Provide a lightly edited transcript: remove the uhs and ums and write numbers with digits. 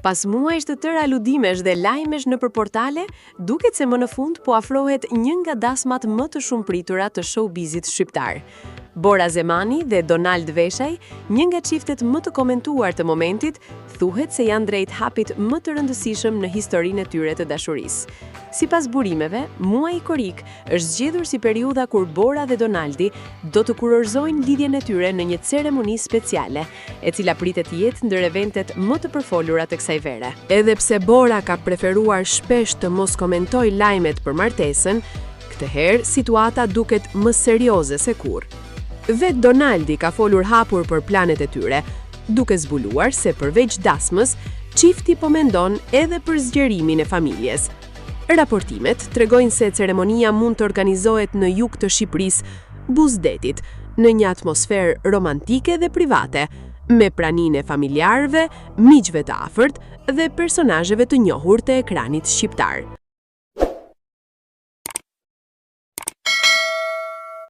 Pas muajsh të tërë aludimesh dhe lajmesh nëpër portale, duket se më në fund po afrohet një nga dasmat më të shumë pritura të showbizit shqiptar. Bora Zemani dhe Donald Veshaj, një nga çiftet më të komentuar të momentit, thuhet se janë drejt hapit më të rëndësishëm në historinë e tyre të dashurisë. Sipas burimeve, muaji korik është zgjedhur si periudha kur Bora dhe Donaldi do të kurorëzojnë lidhjen e tyre në një ceremoni speciale, e cila pritet të jetë ndër eventet më të përfolura të kësaj vere. Edhe pse Bora ka preferuar shpesh të mos komentojë lajmet për martesën, këtë herë situata duket më serioze se kurrë. Vetë Donaldi ka folur hapur për planet e tyre, duke zbuluar se përveç dasmës, çifti po mendon edhe për zgjerimin e familjes. Raportimet tregojnë se ceremonia mund të organizohet në jug të Shqipërisë, Buzdetit, në një atmosferë romantike dhe private, me praninë e familjarëve, miqve të afërt dhe personazheve të njohur të ekranit shqiptar.